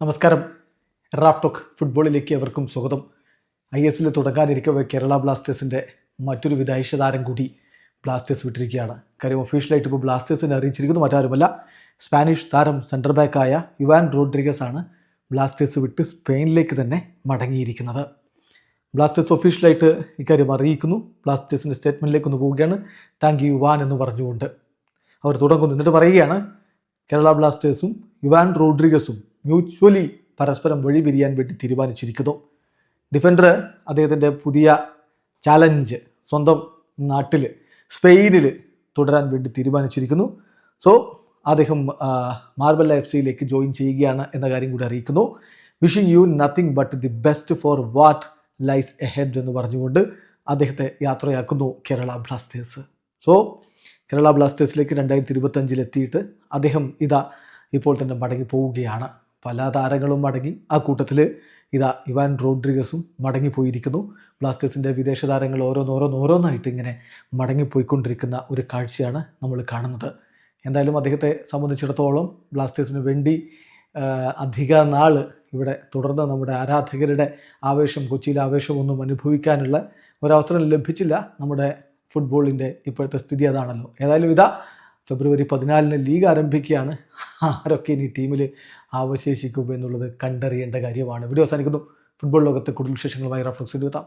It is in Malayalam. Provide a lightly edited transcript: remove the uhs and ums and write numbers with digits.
നമസ്കാരം. റാഫ് ടോക്ക് ഫുട്ബോളിലേക്ക് എവർക്കും സ്വാഗതം. ISL തുടങ്ങാനിരിക്കവേ കേരള ബ്ലാസ്റ്റേഴ്സിൻ്റെ മറ്റൊരു വിദേശ താരം കൂടി ബ്ലാസ്റ്റേഴ്സ് വിട്ടിരിക്കുകയാണ്. കാര്യം ഒഫീഷ്യലായിട്ട് ഇപ്പോൾ ബ്ലാസ്റ്റേഴ്സിനെ അറിയിച്ചിരിക്കുന്നു മറ്റാരുമല്ല, സ്പാനിഷ് താരം സെൻറ്റർ ബാക്കായ യുവാൻ റോഡ്രിഗസ് ആണ് ബ്ലാസ്റ്റേഴ്സ് വിട്ട് സ്പെയിനിലേക്ക് തന്നെ മടങ്ങിയിരിക്കുന്നത്. ബ്ലാസ്റ്റേഴ്സ് ഒഫീഷ്യലായിട്ട് ഇക്കാര്യം അറിയിക്കുന്നു. ബ്ലാസ്റ്റേഴ്സിൻ്റെ സ്റ്റേറ്റ്മെൻറ്റിലേക്ക് ഒന്ന് പോവുകയാണ്. താങ്ക് യു യുവാൻ എന്ന് പറഞ്ഞുകൊണ്ട് അവർ തുടങ്ങുന്നു. എന്നിട്ട് പറയുകയാണ്, കേരള ബ്ലാസ്റ്റേഴ്സും യുവാൻ റോഡ്രിഗസും മ്യൂച്വലി പരസ്പരം വഴി പിരിയാൻ വേണ്ടി തീരുമാനിച്ചിരിക്കുന്നു. ഡിഫൻഡർ അദ്ദേഹത്തിൻ്റെ പുതിയ ചാലഞ്ച് സ്വന്തം നാട്ടിൽ സ്പെയിനിൽ തുടരാൻ വേണ്ടി തീരുമാനിച്ചിരിക്കുന്നു. സോ അദ്ദേഹം മാർബല്ല FC ജോയിൻ ചെയ്യുകയാണ് എന്ന കാര്യം കൂടി അറിയിക്കുന്നു. Wishing you nothing but the best for what lies ahead എന്ന് പറഞ്ഞുകൊണ്ട് അദ്ദേഹത്തെ യാത്രയാക്കുന്നു കേരള ബ്ലാസ്റ്റേഴ്സ്. സോ കേരള ബ്ലാസ്റ്റേഴ്സിലേക്ക് 2025 എത്തിയിട്ട് അദ്ദേഹം ഇപ്പോൾ തന്നെ മടങ്ങി പോവുകയാണ്. പല താരങ്ങളും മടങ്ങി, ആ കൂട്ടത്തിൽ യുവാൻ റോഡ്രിഗസും മടങ്ങിപ്പോയിരിക്കുന്നു. ബ്ലാസ്റ്റേഴ്സിൻ്റെ വിദേശ താരങ്ങൾ ഓരോന്നായിട്ട് ഇങ്ങനെ മടങ്ങിപ്പോയിക്കൊണ്ടിരിക്കുന്ന ഒരു കാഴ്ചയാണ് നമ്മൾ കാണുന്നത്. എന്തായാലും അദ്ദേഹത്തെ സംബന്ധിച്ചിടത്തോളം ബ്ലാസ്റ്റേഴ്സിന് വേണ്ടി അധിക നാൾ ഇവിടെ തുടർന്ന് നമ്മുടെ ആരാധകരുടെ ആവേശം, കൊച്ചിയിലെ ആവേശമൊന്നും അനുഭവിക്കാനുള്ള ഒരവസരം ലഭിച്ചില്ല. നമ്മുടെ ഫുട്ബോളിൻ്റെ ഇപ്പോഴത്തെ സ്ഥിതി അതാണല്ലോ. ഏതായാലും ഫെബ്രുവരി 14 ലീഗ് ആരംഭിക്കുകയാണ്. ആരൊക്കെ ഇനി ടീമിൽ അവശേഷിക്കും എന്നുള്ളത് കണ്ടറിയേണ്ട കാര്യമാണ്. വീഡിയോ അവസാനിക്കുന്നു. ഫുട്ബോൾ ലോകത്തെ കൂടുതൽ വിശേഷങ്ങളുമായി റാഫ് ടോക്സിൽ എത്താം.